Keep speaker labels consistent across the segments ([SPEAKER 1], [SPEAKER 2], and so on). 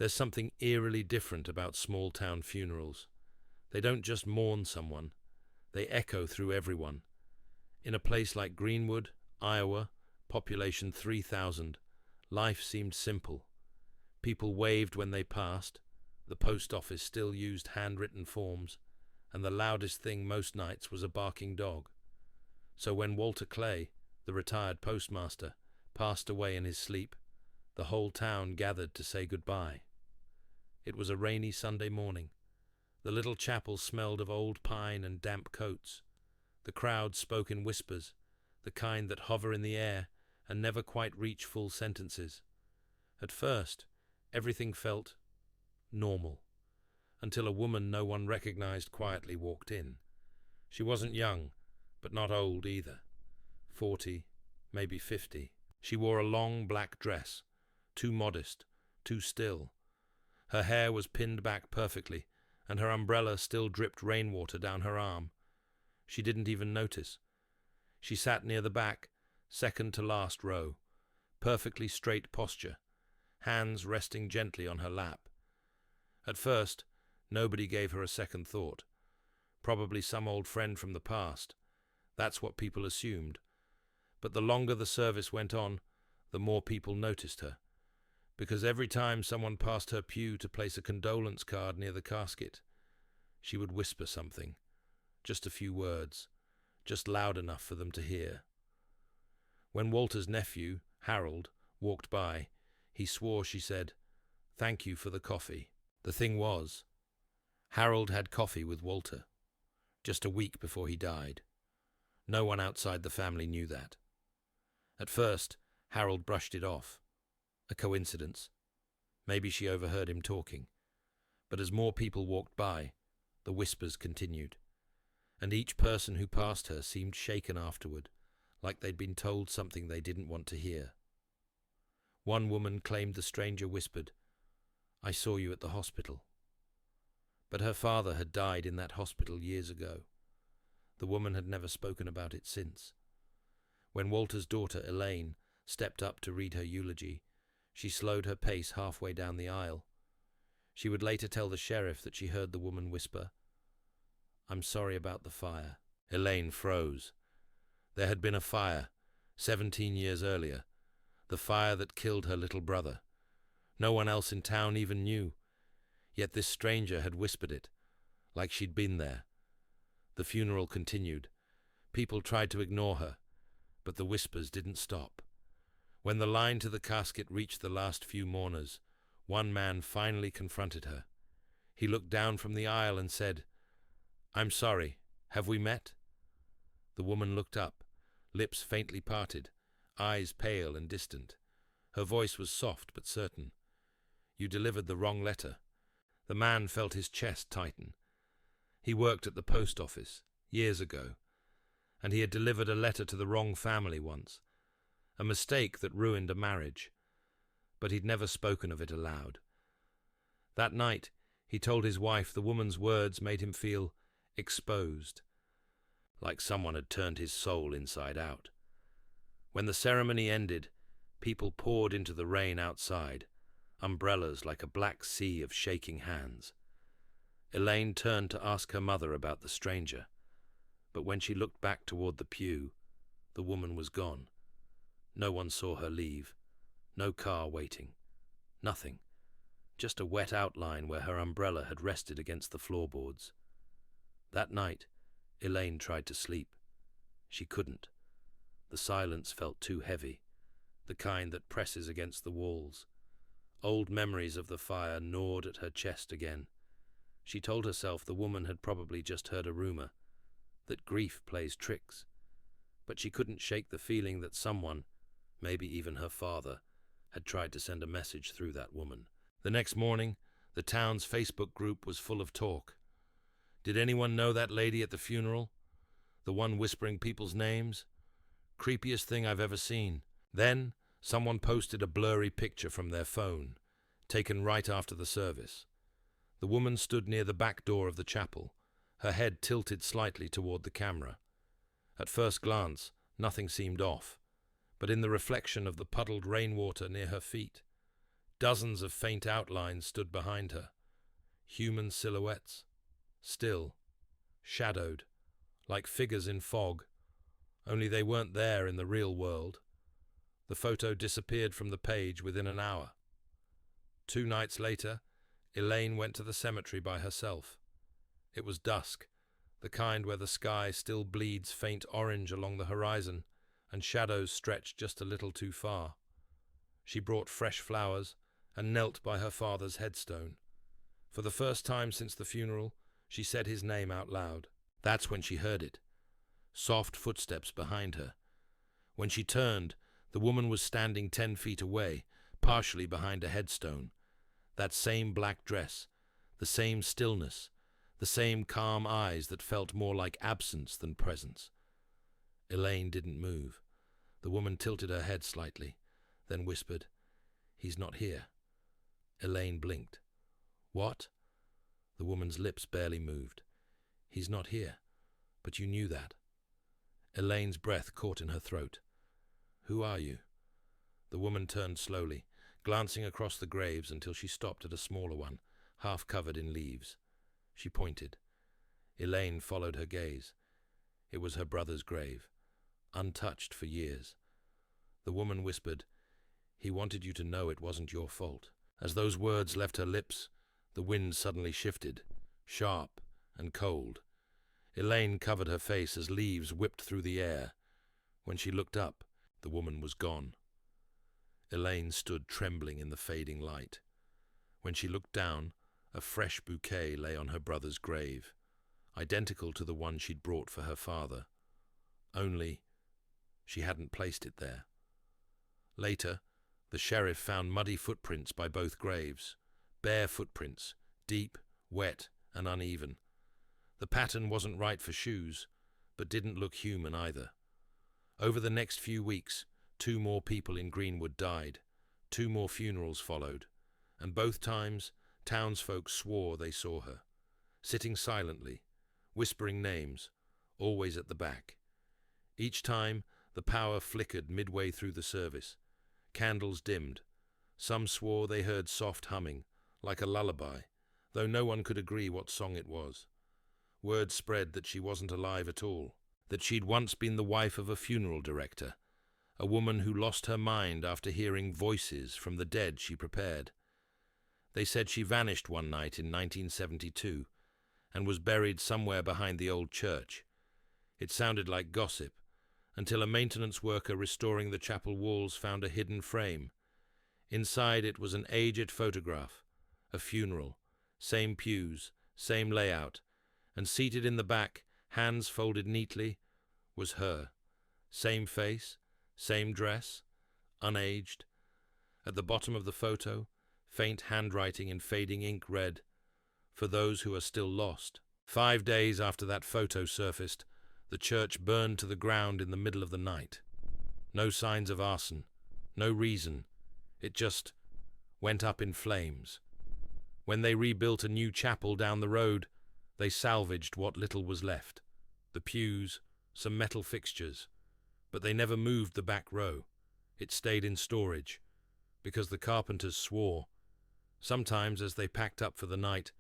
[SPEAKER 1] There's something eerily different about small-town funerals. They don't just mourn someone, they echo through everyone. In a place like Greenwood, Iowa, population 3,000, life seemed simple. People waved when they passed, the post office still used handwritten forms, and the loudest thing most nights was a barking dog. So when Walter Clay, the retired postmaster, passed away in his sleep, the whole town gathered to say goodbye. It was a rainy Sunday morning. The little chapel smelled of old pine and damp coats. The crowd spoke in whispers, the kind that hover in the air and never quite reach full sentences. At first, everything felt normal, until a woman no one recognized quietly walked in. She wasn't young, but not old either. 40, maybe 50. She wore a long black dress, too modest, too still. Her hair was pinned back perfectly, and her umbrella still dripped rainwater down her arm. She didn't even notice. She sat near the back, second to last row, perfectly straight posture, hands resting gently on her lap. At first, nobody gave her a second thought. Probably some old friend from the past. That's what people assumed. But the longer the service went on, the more people noticed her. Because every time someone passed her pew to place a condolence card near the casket, she would whisper something, just a few words, just loud enough for them to hear. When Walter's nephew, Harold, walked by, he swore she said, "Thank you for the coffee." The thing was, Harold had coffee with Walter, just a week before he died. No one outside the family knew that. At first, Harold brushed it off. A coincidence. Maybe she overheard him talking. But as more people walked by, the whispers continued. And each person who passed her seemed shaken afterward, like they'd been told something they didn't want to hear. One woman claimed the stranger whispered, "I saw you at the hospital." But her father had died in that hospital years ago. The woman had never spoken about it since. When Walter's daughter, Elaine, stepped up to read her eulogy, she slowed her pace halfway down the aisle. She would later tell the sheriff that she heard the woman whisper, "I'm sorry about the fire." Elaine froze. There had been a fire, 17 years earlier, the fire that killed her little brother. No one else in town even knew, yet this stranger had whispered it, like she'd been there. The funeral continued. People tried to ignore her, but the whispers didn't stop. When the line to the casket reached the last few mourners, one man finally confronted her. He looked down from the aisle and said, "I'm sorry, have we met?" The woman looked up, lips faintly parted, eyes pale and distant. Her voice was soft but certain. "You delivered the wrong letter." The man felt his chest tighten. He worked at the post office, years ago, and he had delivered a letter to the wrong family once, a mistake that ruined a marriage, but he'd never spoken of it aloud. That night, he told his wife the woman's words made him feel exposed, like someone had turned his soul inside out. When the ceremony ended, people poured into the rain outside, umbrellas like a black sea of shaking hands. Elaine turned to ask her mother about the stranger, but when she looked back toward the pew, the woman was gone. No one saw her leave, no car waiting, nothing, just a wet outline where her umbrella had rested against the floorboards. That night, Elaine tried to sleep. She couldn't. The silence felt too heavy, the kind that presses against the walls. Old memories of the fire gnawed at her chest again. She told herself the woman had probably just heard a rumor, that grief plays tricks. But she couldn't shake the feeling that someone, maybe even her father, had tried to send a message through that woman. The next morning, the town's Facebook group was full of talk. Did anyone know that lady at the funeral? The one whispering people's names? Creepiest thing I've ever seen. Then, someone posted a blurry picture from their phone, taken right after the service. The woman stood near the back door of the chapel, her head tilted slightly toward the camera. At first glance, nothing seemed off, but in the reflection of the puddled rainwater near her feet, Dozens of faint outlines stood behind her, human silhouettes, still, shadowed, like figures in fog, only they weren't there in the real world. The photo disappeared from the page within an hour. 2 nights later, Elaine went to the cemetery by herself. It was dusk, the kind where the sky still bleeds faint orange along the horizon and shadows stretch just a little too far. She brought fresh flowers and knelt by her father's headstone. For the first time since the funeral, she said his name out loud. That's when she heard it. Soft footsteps behind her. When she turned, the woman was standing 10 feet away, partially behind a headstone. That same black dress, the same stillness, the same calm eyes that felt more like absence than presence. Elaine didn't move. The woman tilted her head slightly, then whispered, "He's not here." Elaine blinked. "What?" The woman's lips barely moved. "He's not here. But you knew that." Elaine's breath caught in her throat. "Who are you?" The woman turned slowly, glancing across the graves until she stopped at a smaller one, half covered in leaves. She pointed. Elaine followed her gaze. It was her brother's grave, untouched for years. The woman whispered, "He wanted you to know it wasn't your fault." As those words left her lips, the wind suddenly shifted, sharp and cold. Elaine covered her face as leaves whipped through the air. When she looked up, the woman was gone. Elaine stood trembling in the fading light. When she looked down, a fresh bouquet lay on her brother's grave, identical to the one she'd brought for her father. Only, she hadn't placed it there. Later, the sheriff found muddy footprints by both graves, bare footprints, deep, wet, and uneven. The pattern wasn't right for shoes, but didn't look human either. Over the next few weeks, 2 more people in Greenwood died. 2 more funerals followed, and both times, townsfolk swore they saw her, sitting silently, whispering names, always at the back. Each time, the power flickered midway through the service. Candles dimmed. Some swore they heard soft humming, like a lullaby, though no one could agree what song it was. Word spread that she wasn't alive at all, that she'd once been the wife of a funeral director, a woman who lost her mind after hearing voices from the dead she prepared. They said she vanished one night in 1972 and was buried somewhere behind the old church. It sounded like gossip, until a maintenance worker restoring the chapel walls found a hidden frame. Inside it was an aged photograph, a funeral, same pews, same layout, and seated in the back, hands folded neatly, was her. Same face, same dress, unaged. At the bottom of the photo, faint handwriting in fading ink read, "For those who are still lost." 5 days after that photo surfaced, the church burned to the ground in the middle of the night. No signs of arson, no reason. It just went up in flames. When they rebuilt a new chapel down the road, they salvaged what little was left. The pews, some metal fixtures. But they never moved the back row. It stayed in storage, because the carpenters swore. Sometimes, as they packed up for the night,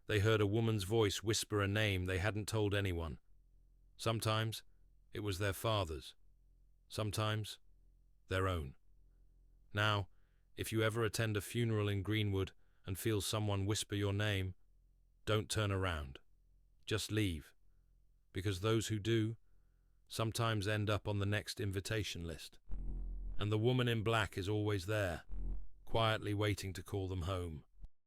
[SPEAKER 1] they heard a woman's voice whisper a name they hadn't told anyone. Sometimes, it was their father's. Sometimes, their own. Now, if you ever attend a funeral in Greenwood and feel someone whisper your name, don't turn around. Just leave, because those who do sometimes end up on the next invitation list. And the woman in black is always there, quietly waiting to call them home.